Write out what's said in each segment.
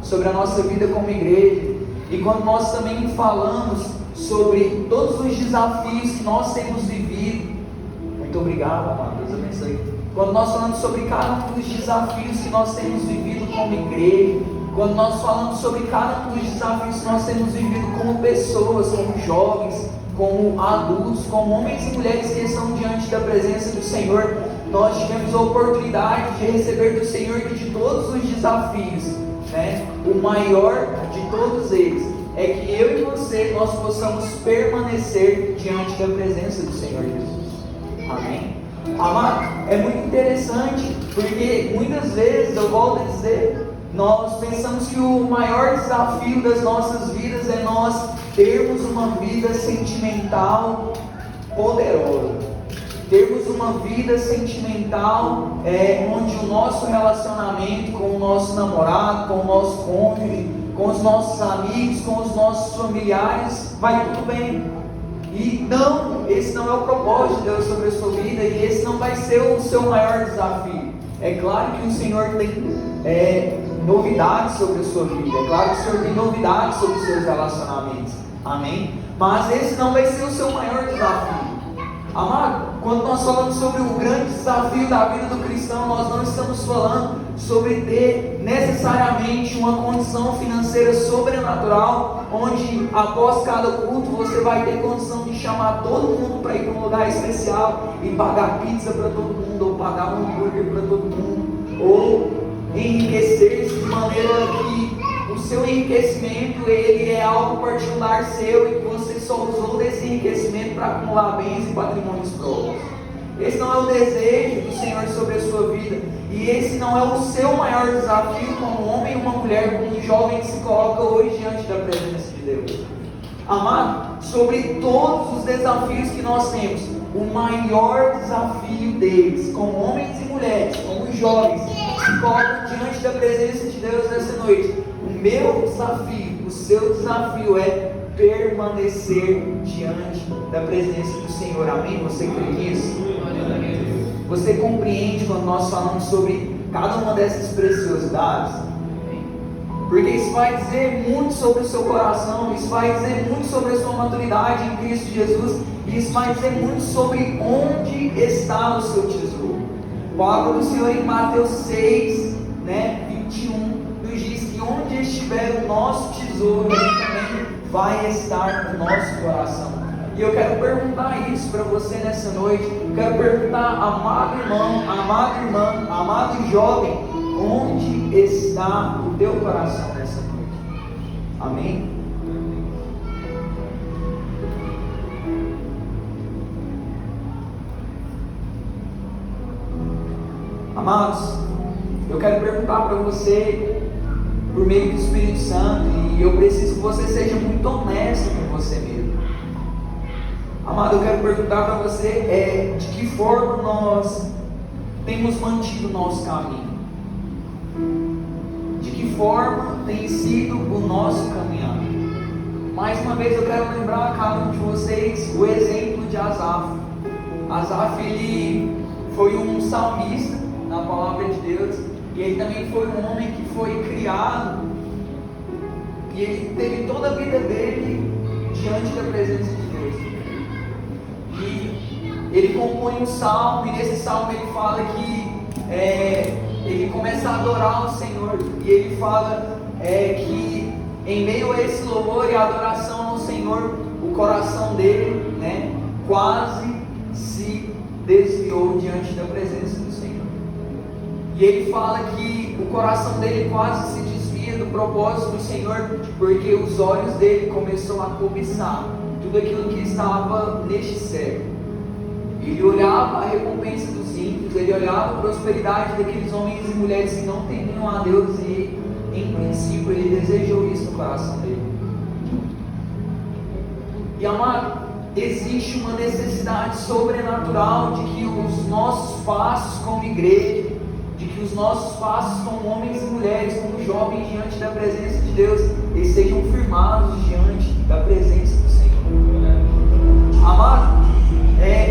sobre a nossa vida como igreja, e quando nós também falamos sobre todos os desafios que nós temos vivido. Muito obrigado, amado, Deus abençoe. Quando nós falamos sobre cada um dos desafios que nós temos vivido como igreja, quando nós falamos sobre cada um dos desafios que nós temos vivido como pessoas, como jovens, como adultos, como homens e mulheres que estão diante da presença do Senhor, nós tivemos a oportunidade de receber do Senhor que de todos os desafios, o maior de todos eles é que eu e você, nós possamos permanecer diante da presença do Senhor Jesus. Amém? Amado, é muito interessante, porque muitas vezes, eu volto a dizer, nós pensamos que o maior desafio das nossas vidas é nós termos uma vida sentimental poderosa, termos uma vida sentimental onde o nosso relacionamento com o nosso namorado, com o nosso cônjuge, com os nossos amigos, com os nossos familiares, vai tudo bem. E não, esse não é o propósito de Deus sobre a sua vida, e esse não vai ser o seu maior desafio. É claro que o Senhor tem novidades sobre a sua vida, é claro que o Senhor tem novidades sobre os seus relacionamentos, amém? Mas esse não vai ser o seu maior desafio. Amado, quando nós falamos sobre o grande desafio da vida do cristão, nós não estamos falando sobre ter necessariamente uma condição financeira sobrenatural, onde após cada culto você vai ter condição de chamar todo mundo para ir para um lugar especial e pagar pizza para todo mundo, ou pagar um hambúrguer para todo mundo, ou enriquecer-se de maneira que o seu enriquecimento ele é algo particular seu e que você só usou desse enriquecimento para acumular bens e patrimônios próprios. Esse não é o desejo do Senhor sobre a sua vida, e esse não é o seu maior desafio como homem e uma mulher, como um jovem que se coloca hoje diante da presença de Deus. Amado, sobre todos os desafios que nós temos, o maior desafio deles, como homens e mulheres, como jovens que se colocam diante da presença de Deus nessa noite, o meu desafio, o seu desafio é permanecer diante da presença do Senhor. Amém? Você crê nisso? Você compreende quando nós falamos sobre cada uma dessas preciosidades? Porque isso vai dizer muito sobre o seu coração, isso vai dizer muito sobre a sua maturidade em Cristo Jesus, e isso vai dizer muito sobre onde está o seu tesouro. A palavra do Senhor em Mateus 6, 21, nos diz que onde estiver o nosso tesouro, também vai estar o nosso coração. E eu quero perguntar isso para você nessa noite. Eu quero perguntar, amado irmão, amada irmã, amado jovem, onde está o teu coração nessa noite? Amém? Amados, eu quero perguntar para você, por meio do Espírito Santo, e eu preciso que você seja muito honesto com você mesmo. Amado, eu quero perguntar para você de que forma nós temos mantido o nosso caminho, de que forma tem sido o nosso caminhar. Mais uma vez eu quero lembrar a cada um de vocês o exemplo de Asaf. Asaf, ele foi um salmista na palavra de Deus, e ele também foi um homem que foi criado, e ele teve toda a vida dele diante da presença de Deus. E ele compõe um salmo, e nesse salmo ele fala que ele começa a adorar o Senhor, e ele fala que em meio a esse louvor e adoração ao Senhor, o coração dele quase se desviou diante da presença do Senhor. E ele fala que o coração dele quase se desvia do propósito do Senhor, porque os olhos dele começaram a cobiçar tudo aquilo que estava neste século. Ele olhava a recompensa dos ímpios, ele olhava a prosperidade daqueles homens e mulheres que não temiam a Deus, e em princípio ele desejou isso no coração dele. E amado, existe uma necessidade sobrenatural de que os nossos passos como igreja, de que os nossos passos como homens e mulheres, como jovens diante da presença de Deus, eles sejam firmados diante da presença do Senhor. Amado,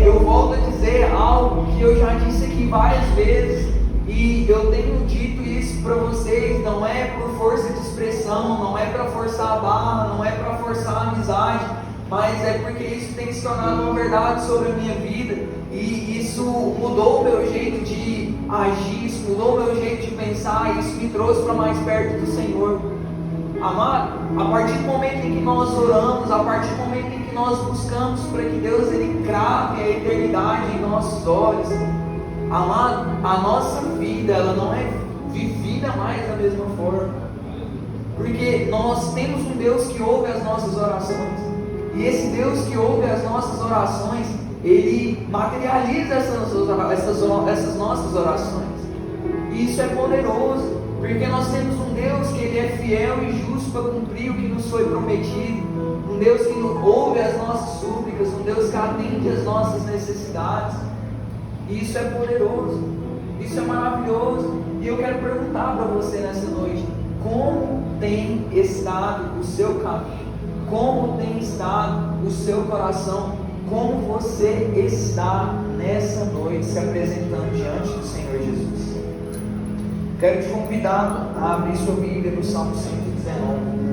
eu volto a dizer algo que eu já disse aqui várias vezes, e eu tenho dito isso para vocês não é por força de expressão, não é para forçar a barra, não é para forçar a amizade, mas é porque isso tem se tornado uma verdade sobre a minha vida, e isso mudou o meu jeito de agir, isso mudou o meu jeito de pensar, e isso me trouxe para mais perto do Senhor. Amado, a partir do momento em que nós oramos, a partir do momento em que nós buscamos para que Deus Ele crave a eternidade em nossos olhos, amado, a nossa vida ela não é vivida mais da mesma forma, porque nós temos um Deus que ouve as nossas orações, e esse Deus que ouve as nossas orações, Ele materializa essas nossas orações, e isso é poderoso, porque nós temos um Deus que Ele é fiel e justo para cumprir o que nos foi prometido, um Deus que ouve as nossas súplicas, um Deus que atende as nossas necessidades, e isso é poderoso, isso é maravilhoso. E eu quero perguntar para você nessa noite: como tem estado o seu caminho? Como tem estado o seu coração? Como você está nessa noite se apresentando diante do Senhor Jesus? Quero te convidar a abrir sua Bíblia no Salmo 119.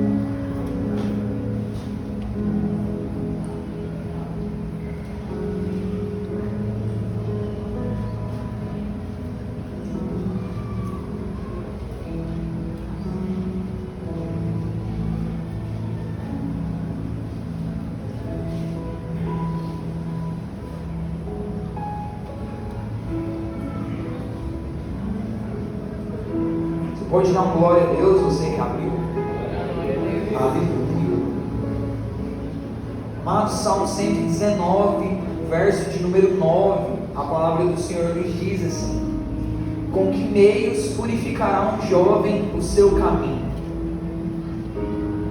Pode dar uma glória a Deus, você que abriu. Aleluia. Amados, Salmo 119, verso de número 9, a palavra do Senhor nos diz assim: com que meios purificará um jovem o seu caminho?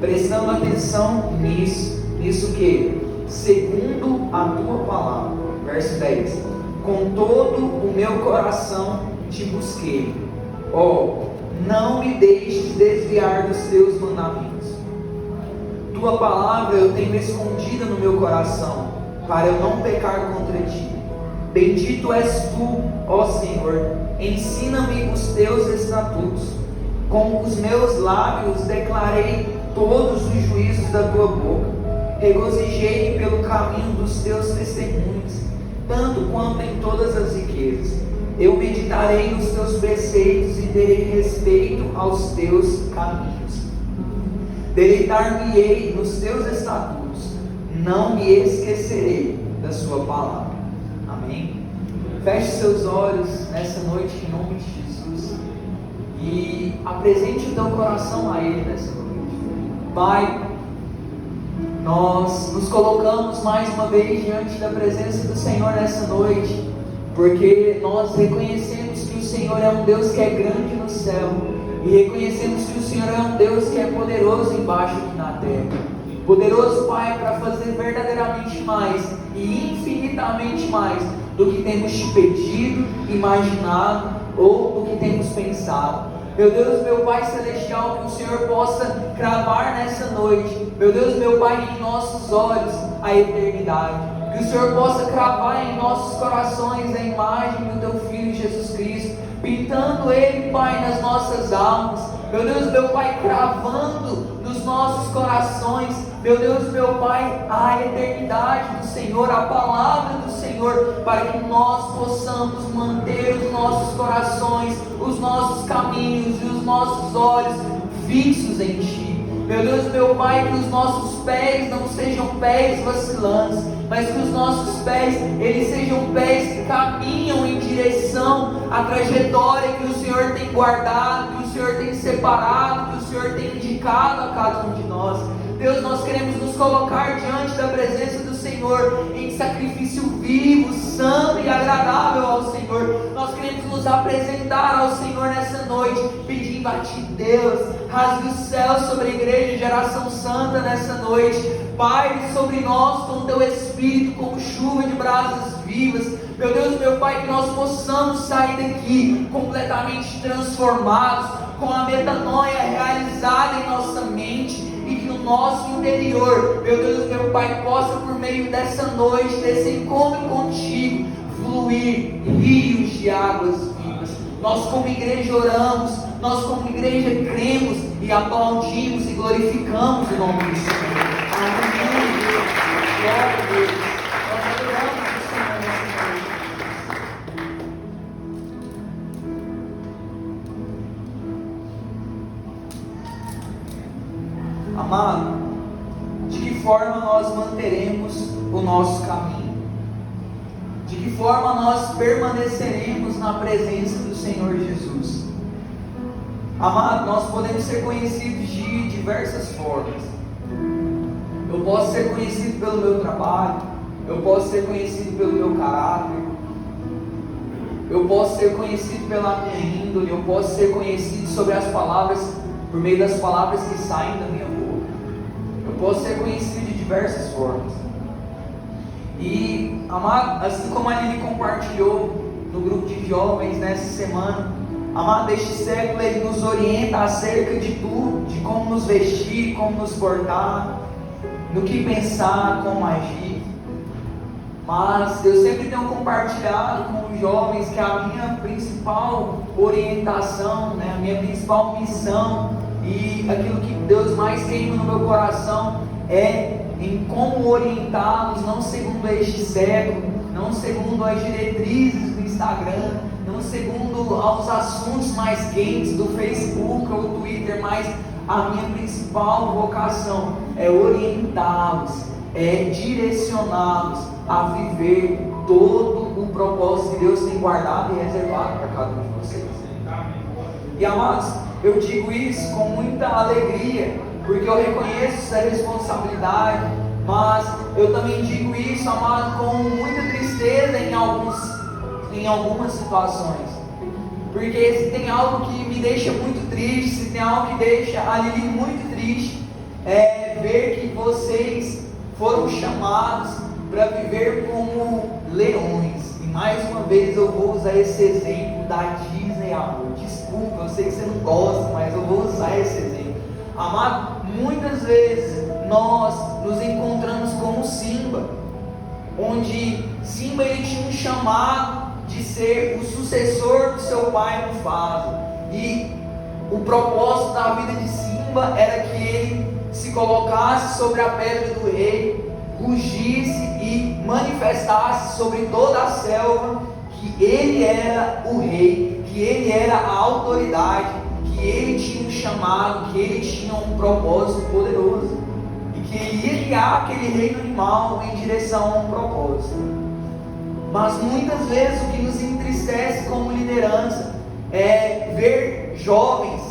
Prestando atenção nisso que? Segundo a tua palavra. Verso 10: com todo o meu coração te busquei, não me deixes desviar dos teus mandamentos. Tua palavra eu tenho escondida no meu coração, para eu não pecar contra ti. Bendito és tu, ó Senhor, ensina-me os teus estatutos. Com os meus lábios declarei todos os juízos da tua boca. Regozijei-me pelo caminho dos teus testemunhos, tanto quanto em todas as riquezas. Eu meditarei nos teus preceitos e terei respeito aos teus caminhos. Deleitar-me-ei nos teus estatutos, não me esquecerei da sua palavra. Amém? Feche seus olhos nessa noite em nome de Jesus e apresente o teu coração a Ele nessa noite. Pai, nós nos colocamos mais uma vez diante da presença do Senhor nessa noite, porque nós reconhecemos que o Senhor é um Deus que é grande no céu, e reconhecemos que o Senhor é um Deus que é poderoso embaixo aqui na terra. Poderoso, Pai, para fazer verdadeiramente mais e infinitamente mais do que temos te pedido, imaginado ou do que temos pensado. Meu Deus, meu Pai Celestial, que o Senhor possa cravar nessa noite, meu Deus, meu Pai, em nossos olhos a eternidade. Que o Senhor possa cravar em nossos corações a imagem do Teu Filho Jesus Cristo, pintando Ele, Pai, nas nossas almas. Meu Deus, meu Pai, cravando nos nossos corações, meu Deus, meu Pai, a eternidade do Senhor, a palavra do Senhor, para que nós possamos manter os nossos corações, os nossos caminhos e os nossos olhos fixos em Ti. Meu Deus, meu Pai, que os nossos pés não sejam pés vacilantes, mas que os nossos pés, eles sejam pés que caminham em direção à trajetória que o Senhor tem guardado, que o Senhor tem separado, que o Senhor tem indicado a cada um de nós. Deus, nós queremos nos colocar diante da presença do Senhor em sacrifício vivo, santo e agradável ao Senhor. Nós queremos nos apresentar ao Senhor nessa noite, pedindo a Ti, Deus, rasgue o céu sobre a igreja Geração Santa nessa noite. Pai, sobre nós com Teu Espírito, como chuva de brasas vivas. Meu Deus, meu Pai, que nós possamos sair daqui completamente transformados, com a metanoia realizada em nossa mente, e que no nosso interior, meu Deus, meu Pai, possa por meio dessa noite, desse encontro contigo, fluir rios de águas vivas. Nós como igreja oramos nós como igreja cremos e aplaudimos e glorificamos o nome do Senhor. Aleluia. Glória a Deus. Nós adoramos o Senhor nessa noite. Amado, de que forma nós manteremos o nosso caminho? De que forma nós permaneceremos na presença do Senhor Jesus? Amado, nós podemos ser conhecidos de diversas formas. Eu posso ser conhecido pelo meu trabalho, eu posso ser conhecido pelo meu caráter, eu posso ser conhecido pela minha índole, eu posso ser conhecido sobre as palavras, por meio das palavras que saem da minha boca. Eu posso ser conhecido de diversas formas. E, amado, assim como a Lili compartilhou no grupo de jovens nessa semana, amado, este século ele nos orienta acerca de tudo, de como nos vestir, como nos portar, no que pensar, como agir. Mas eu sempre tenho compartilhado com os jovens que a minha principal orientação, a minha principal missão e aquilo que Deus mais queima no meu coração é em como orientá-los, não segundo este século, não segundo as diretrizes do Instagram, não segundo aos assuntos mais quentes do Facebook ou do Twitter, mas a minha principal vocação é orientá-los, é direcioná-los a viver todo o propósito que Deus tem guardado e reservado para cada um de vocês. E amados, eu digo isso com muita alegria, porque eu reconheço essa responsabilidade, mas eu também digo isso, amado, com muita tristeza em algumas situações. Porque se tem algo que me deixa muito triste, se tem algo que deixa a Lili muito triste, é ver que vocês foram chamados para viver como leões. E mais uma vez eu vou usar esse exemplo da Disney, amor. Desculpa, eu sei que você não gosta, mas eu vou usar esse exemplo. Amado, muitas vezes nós nos encontramos como Simba, onde Simba ele tinha um chamado de ser o sucessor do seu pai Mufasa, e o propósito da vida de Simba era que ele se colocasse sobre a pedra do rei, rugisse e manifestasse sobre toda a selva que ele era o rei, que ele era a autoridade, que ele tinha um chamado, que ele tinha um propósito poderoso, e que ele ia guiar aquele reino animal em direção a um propósito. Mas muitas vezes o que nos entristece como liderança é ver jovens,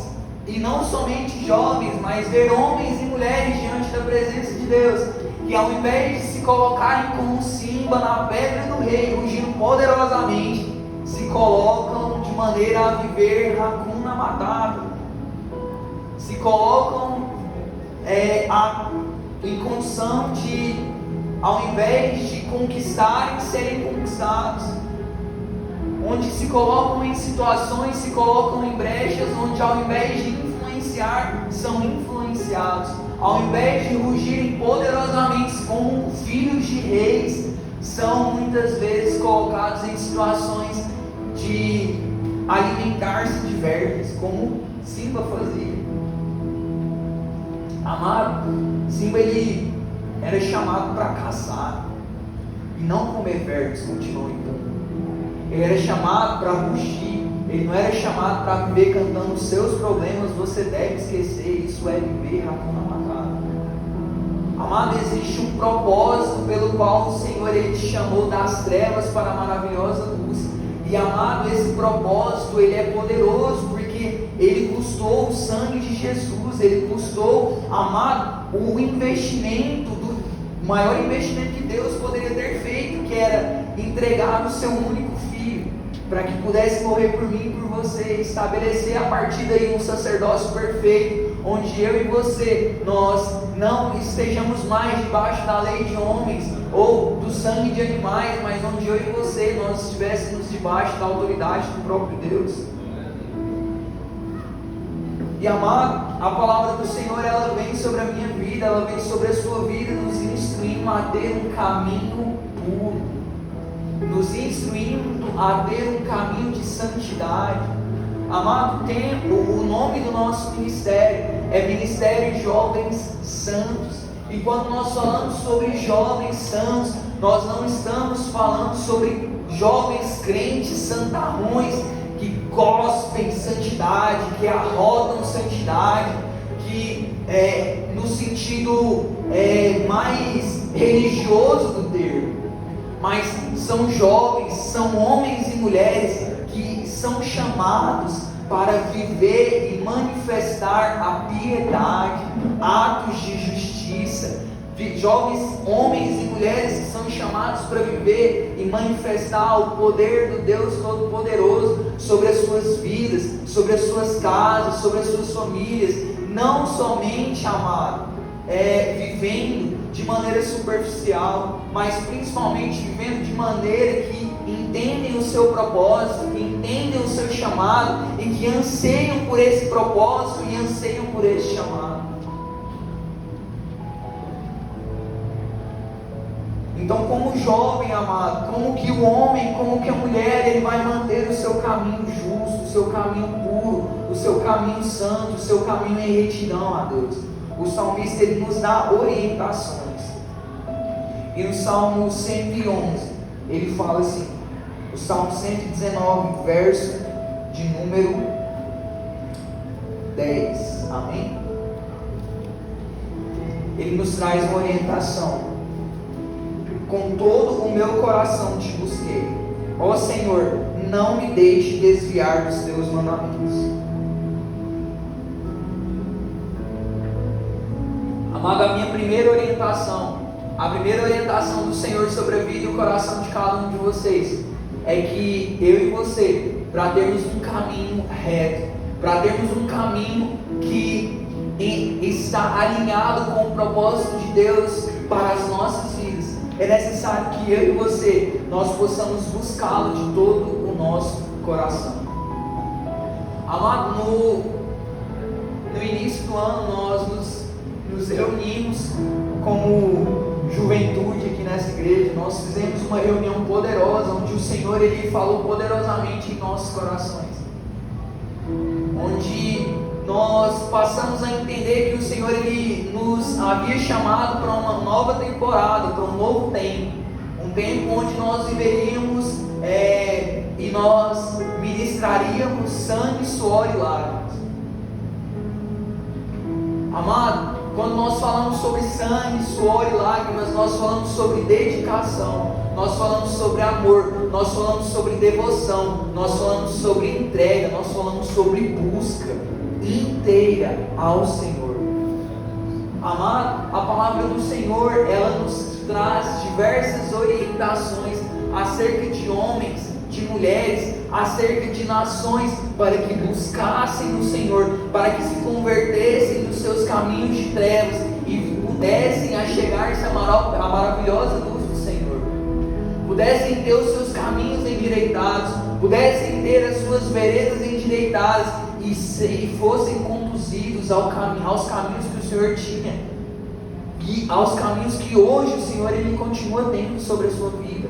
e não somente jovens, mas ver homens e mulheres diante da presença de Deus, que ao invés de se colocarem como Simba na pedra do rei, rugindo poderosamente, se colocam de maneira a viver Hakuna Matata, se colocam em condição de, ao invés de conquistarem, serem conquistados, onde se colocam em situações, se colocam em brechas, onde ao invés de influenciar, são influenciados, ao invés de rugirem poderosamente como filhos de reis, são muitas vezes colocados em situações de alimentar-se de vermes, como Simba fazia. Amado, Simba ele era chamado para caçar e não comer vermes, continua então. Ele era chamado para rugir, ele não era chamado para viver cantando os seus problemas. Você deve esquecer, isso é viver Hakuna Matata. Amado, existe um propósito pelo qual o Senhor ele te chamou das trevas para a maravilhosa luz. E amado, esse propósito ele é poderoso, porque ele custou o sangue de Jesus, ele custou, amado, o investimento, o maior investimento que Deus poderia ter feito, que era entregar o seu único filho, para que pudesse morrer por mim e por você, estabelecer a partir daí um sacerdócio perfeito, onde eu e você, nós não estejamos mais debaixo da lei de homens, ou do sangue de animais, mas onde eu e você, nós estivéssemos debaixo da autoridade do próprio Deus. E amado, a palavra do Senhor, ela vem sobre a minha vida, ela vem sobre a sua vida, nos instruindo a ter um caminho puro, nos instruindo a ter um caminho de santidade, Amado, o nome do nosso ministério é Ministério Jovens Santos. E quando nós falamos sobre jovens santos, nós não estamos falando sobre jovens crentes santarrões que cospem santidade, que arrotam santidade, que no sentido mais religioso do termo, mas são jovens, são homens e mulheres que são chamados para viver e manifestar a piedade, atos de justiça. Jovens homens e mulheres que são chamados para viver e manifestar o poder do Deus Todo-Poderoso sobre as suas vidas, sobre as suas casas, sobre as suas famílias. Não somente, amado, vivendo de maneira superficial, mas principalmente vivendo de maneira que entendem o seu propósito, que entendem o seu chamado e que anseiam por esse propósito e anseiam por esse chamado. Então, como jovem, amado, como que o homem, como que a mulher, ele vai manter o seu caminho justo, o seu caminho puro, o seu caminho santo, o seu caminho em retidão a Deus? O salmista, ele nos dá orientações. E no Salmo 111, ele fala assim, o Salmo 119, verso de número 10, amém? Ele nos traz uma orientação. Com todo o meu coração te busquei, ó Senhor, não me deixe desviar dos teus mandamentos. Amado, a primeira orientação do Senhor sobre a vida e o coração de cada um de vocês é que eu e você, para termos um caminho reto, para termos um caminho que está alinhado com o propósito de Deus para as nossas vidas, é necessário que eu e você, nós possamos buscá-lo de todo o nosso coração. Amado, no início do ano nós nos reunimos como juventude aqui nessa igreja. Nós fizemos uma reunião poderosa, onde o Senhor, ele falou poderosamente em nossos corações, onde nós passamos a entender que o Senhor, ele nos havia chamado para uma nova temporada, para um novo tempo, um tempo onde nós viveríamos e nós ministraríamos sangue, suor e lágrimas. Amado, quando nós falamos sobre sangue, suor e lágrimas, nós falamos sobre dedicação, nós falamos sobre amor, nós falamos sobre devoção, nós falamos sobre entrega, nós falamos sobre busca inteira ao Senhor. Amado, a palavra do Senhor, ela nos traz diversas orientações acerca de homens, de mulheres, acerca de nações, para que buscassem o Senhor, para que se convertessem dos seus caminhos de trevas e pudessem achegar-se à maravilhosa luz do Senhor, pudessem ter os seus caminhos endireitados, pudessem ter as suas veredas endireitadas e fossem conduzidos aos caminhos que o Senhor tinha e aos caminhos que hoje o Senhor, ele continua tendo sobre a sua vida.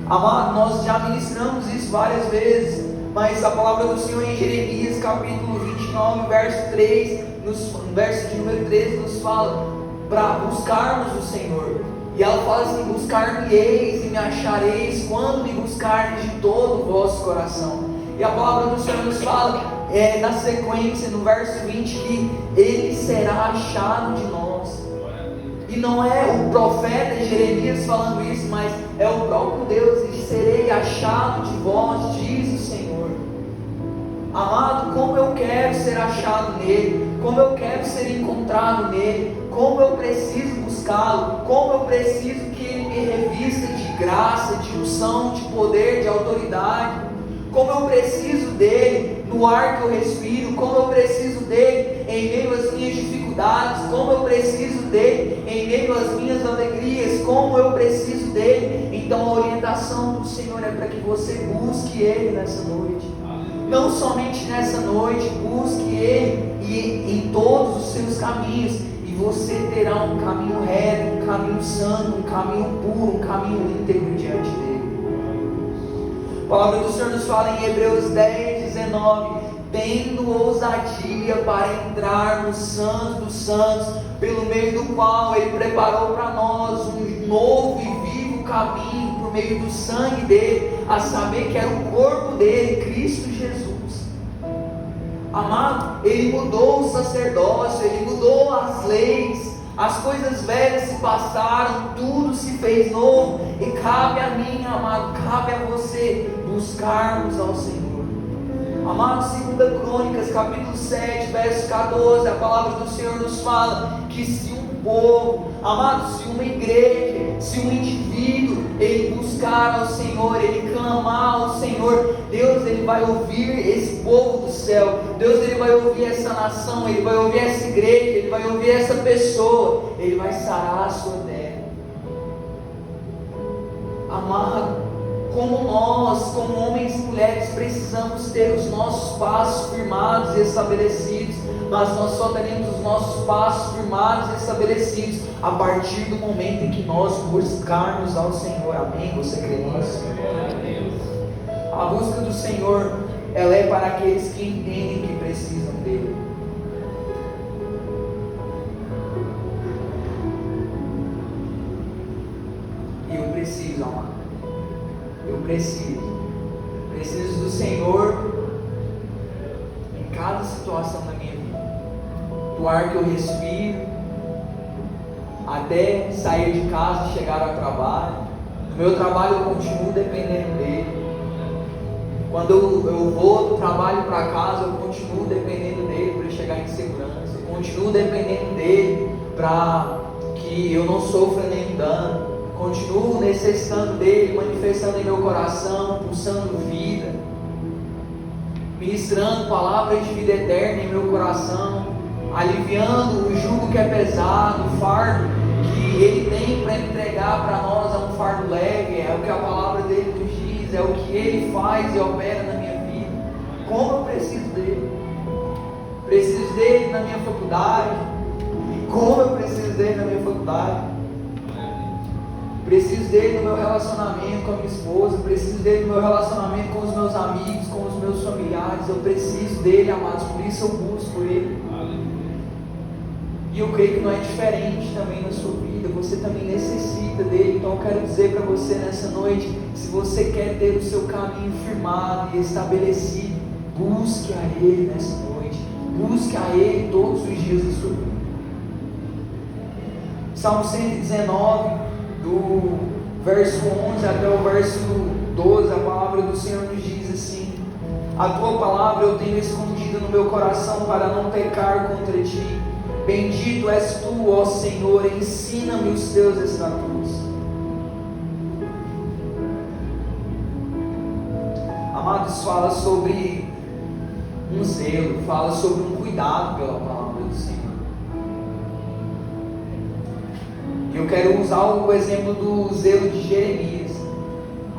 Amado, nós já ministramos isso várias vezes, mas a palavra do Senhor em Jeremias capítulo 29, verso 3, no verso de número 13, nos fala para buscarmos o Senhor. E ela fala assim: buscar-me-eis e me achareis quando me buscardes de todo o vosso coração. E a palavra do Senhor nos fala, na sequência, no verso 20, que Ele será achado de nós. E não é o profeta Jeremias falando isso, mas é o próprio Deus: e serei achado de vós, diz o Senhor. Amado, como eu quero ser achado nele, como eu quero ser encontrado nele, como eu preciso buscá-lo, como eu preciso que ele me revista de graça, de unção, de poder, de autoridade, como eu preciso dele no ar que eu respiro, como eu preciso dele em meio às minhas dificuldades, como eu preciso dele em meio às minhas alegrias, como eu preciso dele. Então a orientação do Senhor é para que você busque ele nessa noite. Não somente nessa noite, busque ele e em todos os seus caminhos, e você terá um caminho reto, um caminho santo, um caminho puro, um caminho íntegro diante dele. A palavra do Senhor nos fala em Hebreus 10:19, 19: tendo ousadia para entrar no Santo dos Santos, pelo meio do qual Ele preparou para nós um novo e vivo caminho, por meio do sangue dele, a saber que era o corpo dele, Cristo Jesus. Amado, Ele mudou o sacerdócio, Ele mudou as leis, as coisas velhas se passaram, tudo se fez novo, e cabe a mim, amado, cabe a você buscarmos ao Senhor. Amado, 2 Crônicas, capítulo 7, verso 14, a palavra do Senhor nos fala que se um povo, amado, se uma igreja, se um indivíduo, ele buscar ao Senhor, ele clamar ao Senhor, Deus, ele vai ouvir esse povo do céu, Deus, ele vai ouvir essa nação, ele vai ouvir essa igreja, ele vai ouvir essa pessoa, ele vai sarar a sua terra. Amado, como nós, como homens e mulheres, precisamos ter os nossos passos firmados e estabelecidos, mas nós só teremos os nossos passos firmados e estabelecidos a partir do momento em que nós buscarmos ao Senhor. Amém? Você crê nisso? A busca do Senhor, ela é para aqueles que entendem que precisam dele. E eu preciso, amado. Eu preciso do Senhor em cada situação da minha vida, do ar que eu respiro, até sair de casa e chegar ao trabalho. No meu trabalho eu continuo dependendo dele. Quando eu vou do trabalho para casa, eu continuo dependendo dele para chegar em segurança. Eu continuo dependendo dele para que eu não sofra nenhum dano. Continuo necessitando dele, manifestando em meu coração, pulsando vida, ministrando palavras de vida eterna em meu coração, aliviando o jugo que é pesado, o fardo que ele tem para entregar para nós é um fardo leve, é o que a palavra dele nos diz, é o que ele faz e opera na minha vida. Como eu preciso dele? Preciso dele na minha faculdade. Como eu preciso dele na minha faculdade? Preciso dele no meu relacionamento com a minha esposa, preciso dele no meu relacionamento com os meus amigos, com os meus familiares. Eu preciso dele, amados, por isso eu busco ele. E eu creio que não é diferente também na sua vida, você também necessita dele. Então eu quero dizer para você nessa noite, se você quer ter o seu caminho firmado e estabelecido, busque a ele nessa noite, busque a ele todos os dias da sua vida. Salmo 119, do verso 11 até o verso 12, a palavra do Senhor nos diz assim: a tua palavra eu tenho escondida no meu coração para não pecar contra ti. Bendito és tu, ó Senhor, ensina-me os teus estatutos. Amados, fala sobre um zelo, fala sobre um cuidado pela palavra do Senhor. Eu quero usar o exemplo do zelo de Jeremias,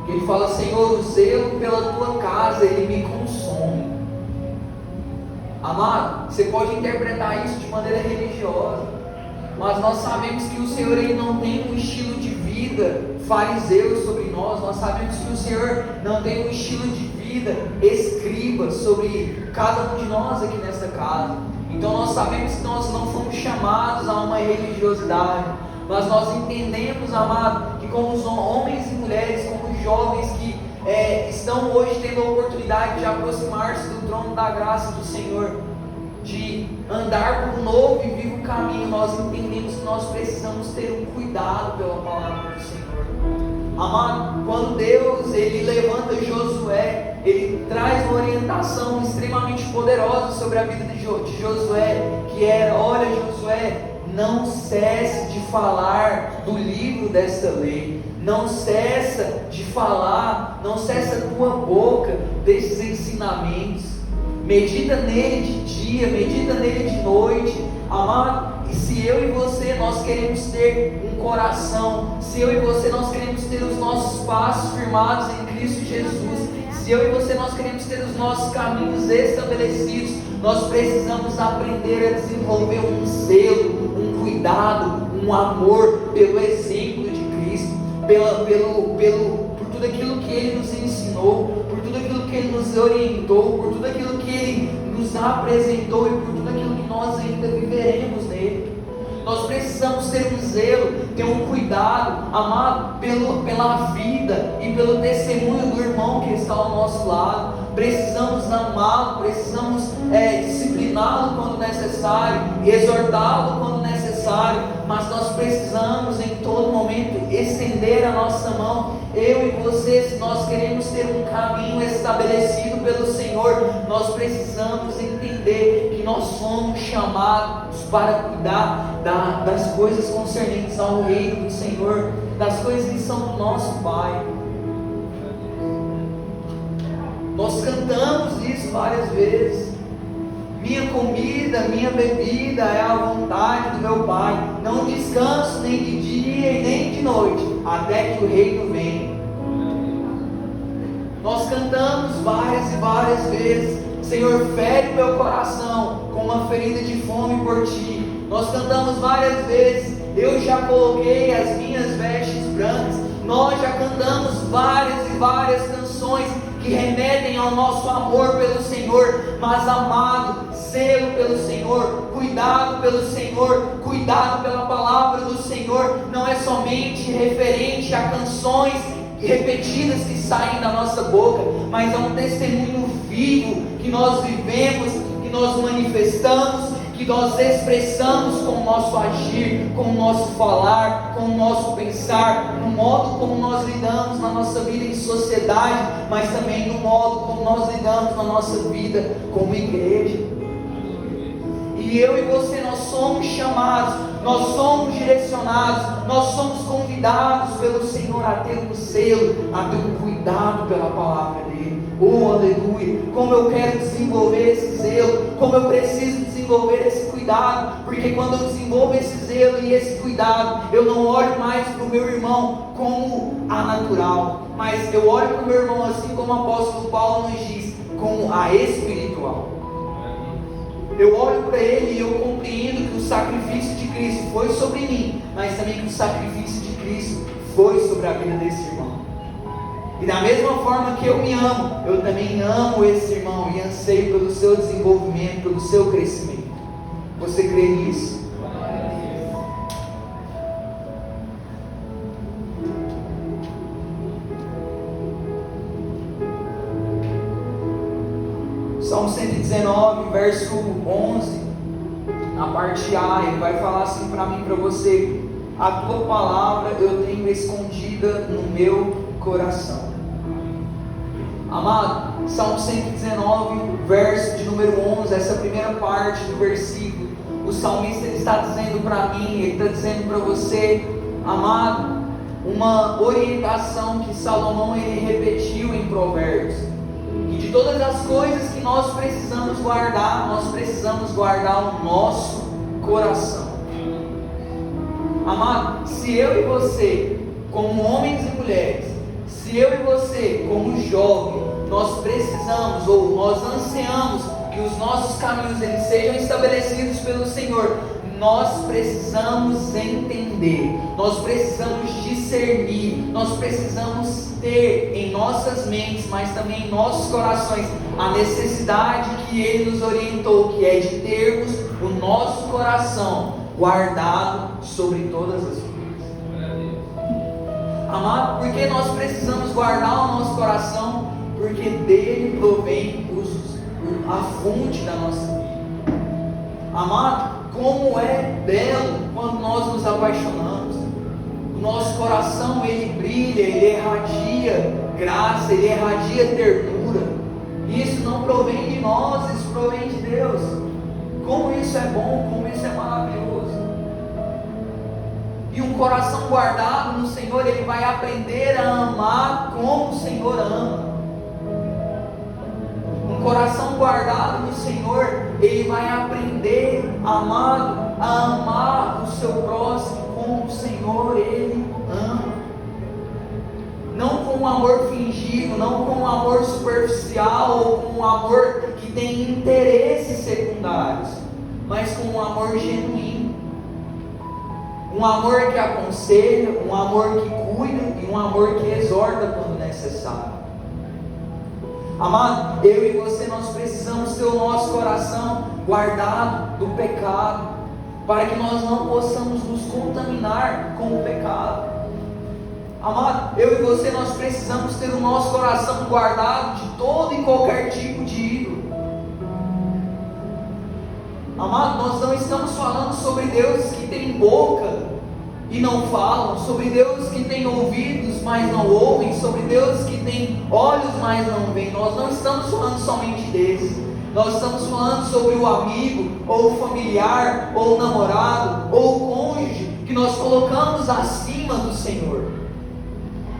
que ele fala: Senhor, o zelo pela tua casa, ele me consome. Amado, você pode interpretar isso de maneira religiosa, mas nós sabemos que o Senhor, ele não tem um estilo de vida fariseu sobre nós. Nós sabemos que o Senhor não tem um estilo de vida escriba sobre cada um de nós aqui nesta casa. Então nós sabemos que nós não fomos chamados a uma religiosidade, mas nós entendemos, amado, que como os homens e mulheres, como os jovens que estão hoje tendo a oportunidade de aproximar-se do trono da graça do Senhor, de andar por um novo e vivo caminho, nós entendemos que nós precisamos ter um cuidado pela palavra do Senhor. Amado, quando Deus ele levanta Josué, ele traz uma orientação extremamente poderosa sobre a vida de Josué, que era: olha, Josué, não cesse de falar do livro desta lei, não cessa de falar, não cessa a tua boca desses ensinamentos, medita nele de dia, medita nele de noite. Amado, e se eu e você nós queremos ter um coração, se eu e você nós queremos ter os nossos passos firmados em Cristo Jesus, se eu e você nós queremos ter os nossos caminhos estabelecidos, nós precisamos aprender a desenvolver um zelo, um cuidado, um amor pelo exemplo de Cristo, por tudo aquilo que Ele nos ensinou, por tudo aquilo que Ele nos orientou, por tudo aquilo que Ele nos apresentou e por tudo aquilo que nós ainda viveremos nele. Nós precisamos ter um zelo, ter um cuidado, amado, pela vida e pelo testemunho do irmão que está ao nosso lado. Precisamos amá-lo, precisamos discipliná-lo quando necessário, exortá-lo quando necessário, mas nós precisamos em todo momento estender a nossa mão. Eu e você, se nós queremos ter um caminho estabelecido pelo Senhor, nós precisamos entender que nós somos chamados para cuidar das coisas concernentes ao reino do Senhor, das coisas que são do nosso Pai. Nós cantamos isso várias vezes. Minha comida, minha bebida é a vontade do meu Pai. Não descanso nem de dia e nem de noite, até que o reino venha. Nós cantamos várias e várias vezes: Senhor, fere o meu coração com uma ferida de fome por Ti. Nós cantamos várias vezes: eu já coloquei as minhas vestes brancas. Nós já cantamos várias e várias canções que remetem ao nosso amor pelo Senhor, mas amado, zelo pelo Senhor, cuidado pelo Senhor, cuidado pela palavra do Senhor, não é somente referente a canções repetidas que saem da nossa boca, mas é um testemunho vivo que nós vivemos, que nós manifestamos, que nós expressamos com o nosso agir, com o nosso falar, com o nosso pensar, no modo como nós lidamos na nossa vida em sociedade, mas também no modo como nós lidamos na nossa vida como igreja. E eu e você, nós somos chamados, nós somos direcionados, nós somos convidados pelo Senhor a ter um zelo, a ter um cuidado pela palavra dele. Oh, aleluia! Como eu quero desenvolver esse zelo, como eu preciso desenvolver esse cuidado, porque quando eu desenvolvo esse zelo e esse cuidado, eu não olho mais para o meu irmão como a natural, mas eu olho para o meu irmão assim como o apóstolo Paulo nos diz, como a espiritual. Eu olho para ele e eu compreendo que o sacrifício de Cristo foi sobre mim, mas também que o sacrifício de Cristo foi sobre a vida desse irmão. E da mesma forma que eu me amo, eu também amo esse irmão e anseio pelo seu desenvolvimento, pelo seu crescimento. Você crê nisso? Salmo 119, verso 11, na parte A, ele vai falar assim para mim e para você: a tua palavra eu tenho escondida no meu coração. Amado, Salmo 119, verso de número 11, essa primeira parte do versículo, o salmista ele está dizendo para mim, ele está dizendo para você, amado, uma orientação que Salomão ele repetiu em Provérbios. E de todas as coisas que nós precisamos guardar o nosso coração. Amado, se eu e você, como homens e mulheres, se eu e você, como jovem, nós precisamos ou nós ansiamos que os nossos caminhos eles sejam estabelecidos pelo Senhor, nós precisamos entender, nós precisamos discernir, nós precisamos ter em nossas mentes, mas também em nossos corações, a necessidade que Ele nos orientou, que é de termos o nosso coração guardado sobre todas as coisas. Amado, porque nós precisamos guardar o nosso coração? Porque dele provém a fonte da nossa vida. Amado, como é belo quando nós nos apaixonamos. O nosso coração ele brilha, ele irradia graça, ele irradia ternura. Isso não provém de nós, isso provém de Deus. Como isso é bom, como isso é maravilhoso. E um coração guardado no Senhor, ele vai aprender a amar como o Senhor ama. Um coração guardado no Senhor, ele vai aprender, amado, a amar o seu próximo como o Senhor, ele ama. Não com um amor fingido, não com um amor superficial, ou com um amor que tem interesses secundários, mas com um amor genuíno. Um amor que aconselha, um amor que cuida e um amor que exorta quando necessário. Amado, eu e você, nós precisamos ter o nosso coração guardado do pecado, para que nós não possamos nos contaminar com o pecado. Amado, eu e você, nós precisamos ter o nosso coração guardado de todo e qualquer tipo de ídolo. Amado, nós não estamos falando sobre deuses que têm boca e não falam, sobre deuses que têm ouvidos, mas não ouvem, sobre deuses que têm olhos, mas não veem. Nós não estamos falando somente desses. Nós estamos falando sobre o amigo, ou o familiar, ou o namorado, ou o cônjuge, que nós colocamos acima do Senhor.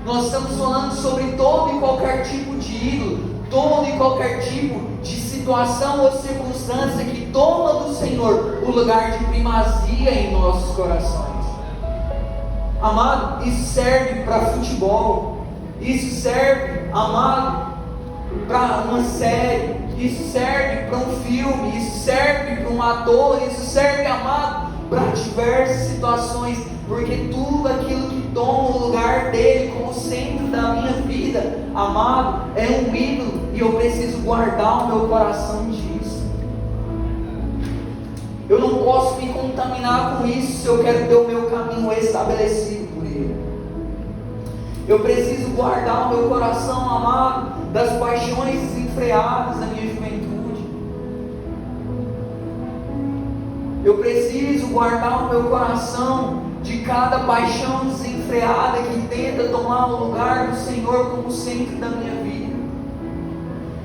Nós estamos falando sobre todo e qualquer tipo de ídolo, todo e qualquer tipo de situação ou circunstância que toma do Senhor o lugar de primazia em nossos corações. Amado, isso serve para futebol, isso serve, amado, para uma série, isso serve para um filme, isso serve para um ator, isso serve, amado, para diversas situações, porque tudo aquilo que toma o lugar dele como centro da minha vida, amado, é um ídolo, e eu preciso guardar o meu coração disso. Eu não posso me contaminar com isso se eu quero ter o meu caminho estabelecido por ele. Eu preciso guardar o meu coração, amado, das paixões desenfreadas da minha juventude. Eu preciso guardar o meu coração de cada paixão desenfreada que tenta tomar o lugar do Senhor como centro da minha vida.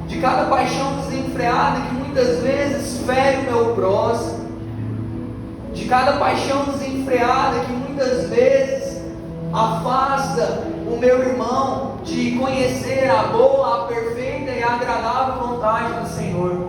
De cada paixão desenfreada que muitas vezes fere o meu próximo. De cada paixão desenfreada que muitas vezes afasta o meu irmão de conhecer a boa, a perfeita e agradável vontade do Senhor.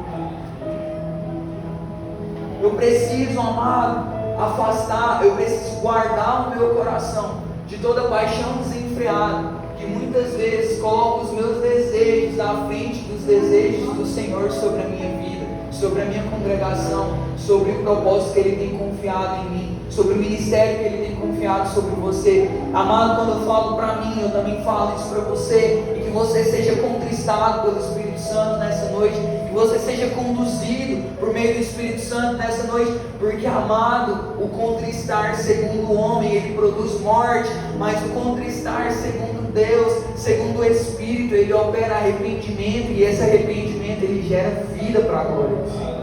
Eu preciso, amado, afastar, eu preciso guardar o meu coração de toda paixão desenfreada, que muitas vezes coloca os meus desejos à frente dos desejos do Senhor sobre a minha vida, sobre a minha congregação, sobre o propósito que Ele tem confiado em mim, sobre o ministério que Ele tem confiado sobre você. Amado, quando eu falo para mim, eu também falo isso para você, e que você seja contristado pelo Espírito Santo nessa noite, que você seja conduzido por meio do Espírito Santo nessa noite, porque, amado, o contristar segundo o homem, ele produz morte, mas o contristar segundo Deus, segundo o Espírito, ele opera arrependimento, e esse arrependimento ele gera vida para a glória do Senhor.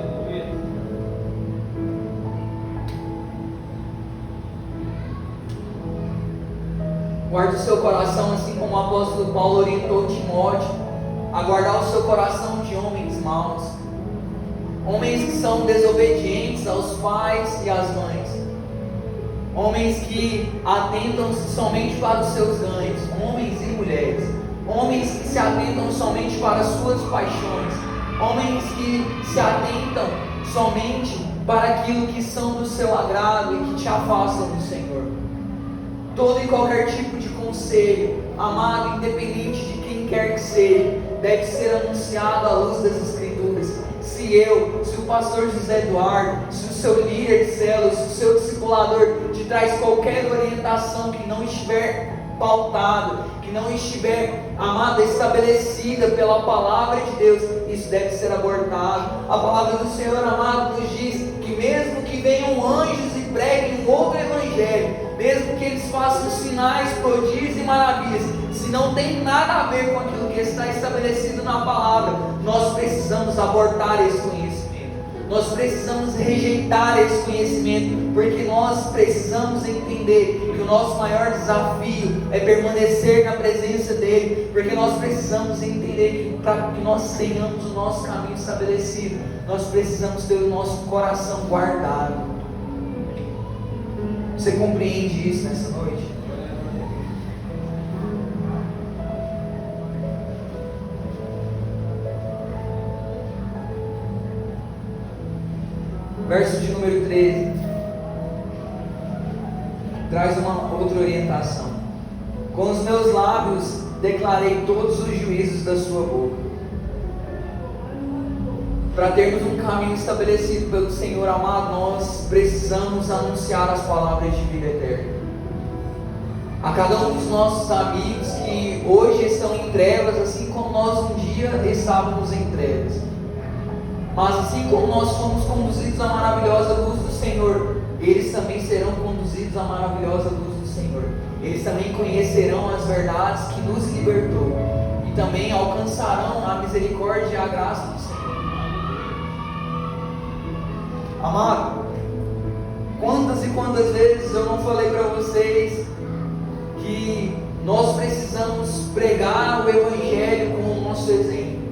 Guarde o seu coração, assim como o apóstolo Paulo orientou Timóteo, a guardar o seu coração de homens maus, homens que são desobedientes aos pais e às mães, homens que atentam somente para os seus ganhos, homens e mulheres, homens que se atentam somente para as suas paixões, homens que se atentam somente para aquilo que são do seu agrado e que te afastam do Senhor. Todo e qualquer tipo de conselho, amado, independente de quem quer que seja, deve ser anunciado à luz das Escrituras. Se o pastor José Eduardo, se o seu líder de células, se o seu discipulador te traz qualquer orientação que não estiver pautada, que não estiver, amada, estabelecida pela palavra de Deus, isso deve ser abortado. A palavra do Senhor, amado, nos diz que mesmo que venham anjos e preguem um outro evangelho, mesmo que eles façam sinais, prodígios e maravilhas, se não tem nada a ver com aquilo que está estabelecido na palavra, nós precisamos abortar esse conhecimento, nós precisamos rejeitar esse conhecimento, porque nós precisamos entender que o nosso maior desafio é permanecer na presença dEle, porque nós precisamos entender que para que nós tenhamos o nosso caminho estabelecido, nós precisamos ter o nosso coração guardado. Você compreende isso nessa noite? Verso de número 13 traz uma outra orientação. Com os meus lábios declarei todos os juízos da sua boca. Para termos um caminho estabelecido pelo Senhor amado, nós precisamos anunciar as palavras de vida eterna. a cada um dos nossos amigos que hoje estão em trevas, assim como nós um dia estávamos em trevas. Mas assim como nós fomos conduzidos à maravilhosa luz do Senhor, eles também serão conduzidos à maravilhosa luz do Senhor. Eles também conhecerão as verdades que nos libertou e também alcançarão a misericórdia e a graça do Senhor. Amado, quantas e quantas vezes eu não falei para vocês que nós precisamos pregar o Evangelho com o nosso exemplo?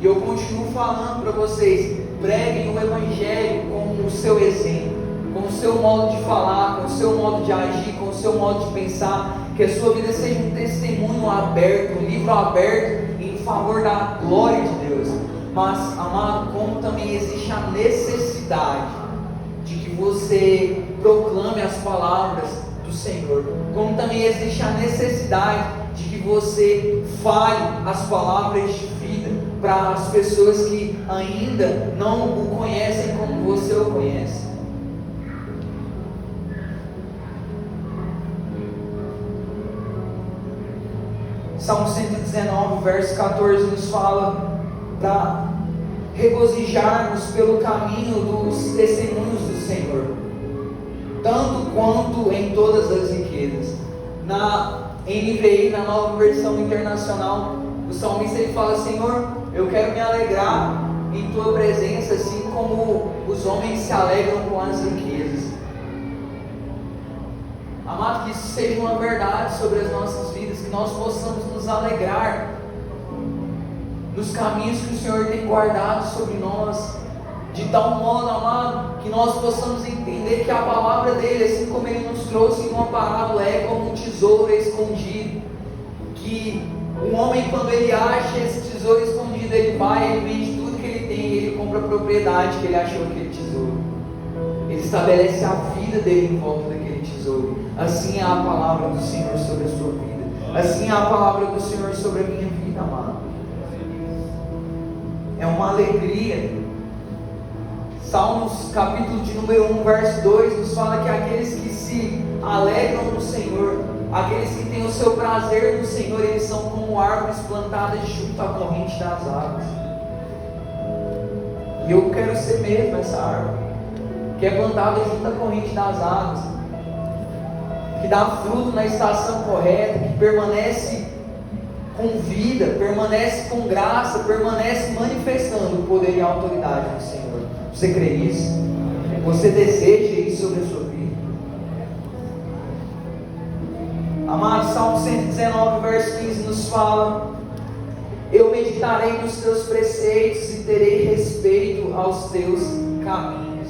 E eu continuo falando para vocês: preguem o Evangelho com o seu exemplo, com o seu modo de falar, com o seu modo de agir, com o seu modo de pensar. Que a sua vida seja um testemunho aberto, um livro aberto em favor da glória de Deus. Mas, amado, como também existe a necessidade de que você proclame as palavras do Senhor, como também existe a necessidade de que você fale as palavras de vida para as pessoas que ainda não o conhecem como você o conhece. Salmo 119, verso 14 nos fala para regozijarmos pelo caminho dos testemunhos do Senhor, tanto quanto em todas as riquezas. Na NVI, na Nova Versão Internacional, o salmista ele fala: Senhor, eu quero me alegrar em tua presença, assim como os homens se alegram com as riquezas. Amado, que isso seja uma verdade sobre as nossas vidas, que nós possamos nos alegrar nos caminhos que o Senhor tem guardado sobre nós, de tal modo, amado, que nós possamos entender que a palavra dele, assim como ele nos trouxe em uma parábola, é como um tesouro escondido, que o homem, quando ele acha esse tesouro escondido, ele vai, ele vende tudo que ele tem, ele compra a propriedade que ele achou aquele tesouro, ele estabelece a vida dele em volta daquele tesouro. Assim é a palavra do Senhor sobre a sua vida, assim é a palavra do Senhor sobre a minha vida, amado. É uma alegria. Salmos capítulo de número 1, verso 2 nos fala que aqueles que se alegram no Senhor, aqueles que têm o seu prazer no Senhor, eles são como árvores plantadas junto à corrente das águas. E eu quero ser mesmo essa árvore, que é plantada junto à corrente das águas, que dá fruto na estação correta, que permanece com vida, permanece com graça, permanece manifestando o poder e a autoridade do Senhor. Você crê nisso? Você deseja isso sobre a sua vida? Amado, Salmo 119, verso 15 nos fala: eu meditarei nos teus preceitos e terei respeito aos teus caminhos.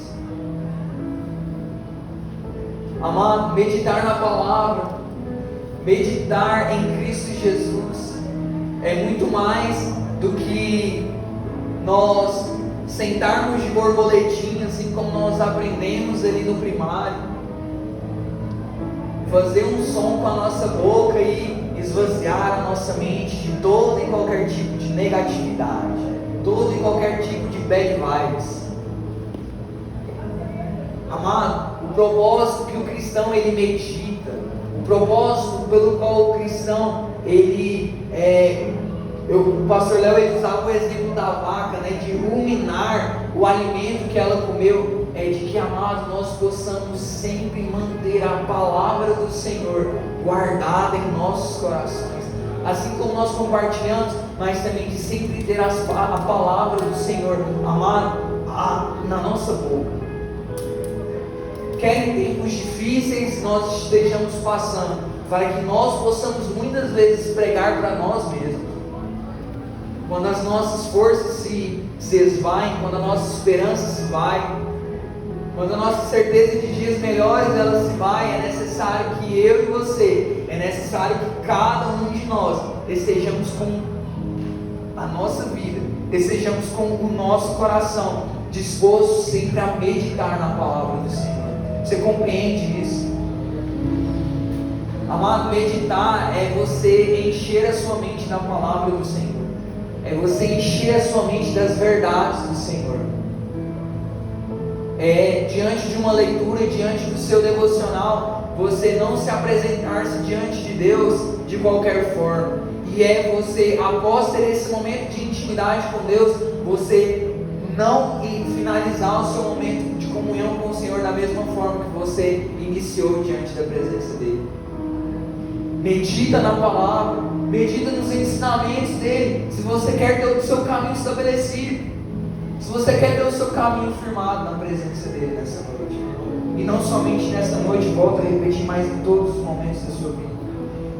Amado, meditar na palavra, meditar em Cristo Jesus, é muito mais do que nós sentarmos de borboletinha, assim como nós aprendemos ali no primário, fazer um som com a nossa boca e esvaziar a nossa mente de todo e qualquer tipo de negatividade, todo e qualquer tipo de bad vibes. Amado, o propósito que o cristão ele medita, o propósito pelo qual o cristão ele o pastor Léo ele usava o exemplo da vaca, né, de ruminar o alimento que ela comeu, de que, amado, nós possamos sempre manter a palavra do Senhor guardada em nossos corações, assim como nós compartilhamos, mas também de sempre ter a palavra do Senhor, amado, na nossa boca. Quer em tempos difíceis nós estejamos passando, para que nós possamos muitas vezes pregar para nós mesmos. Quando as nossas forças se esvaem, quando a nossa esperança se vai, quando a nossa certeza de dias melhores ela se vai, é necessário que eu e você, é necessário que cada um de nós estejamos com a nossa vida, estejamos com o nosso coração disposto sempre a meditar na palavra do Senhor. Você compreende isso? Amado, meditar é você encher a sua mente da palavra do Senhor, é você encher a sua mente das verdades do Senhor, diante de uma leitura, diante do seu devocional, você não se apresentar-se diante de Deus de qualquer forma. E você, após ter esse momento de intimidade com Deus, você não finalizar o seu momento de comunhão com o Senhor da mesma forma que você iniciou diante da presença dele. Medita na palavra, medita nos ensinamentos dele. Se você quer ter o seu caminho estabelecido, se você quer ter o seu caminho firmado na presença dele nessa noite, e não somente nessa noite, volta a repetir, mas em todos os momentos da sua vida.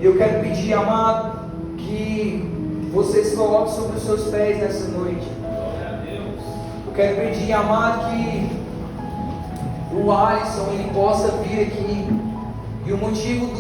E eu quero pedir, amado, que você se coloque sobre os seus pés nessa noite. Eu quero pedir, amado, que o Alisson ele possa vir aqui, e o motivo do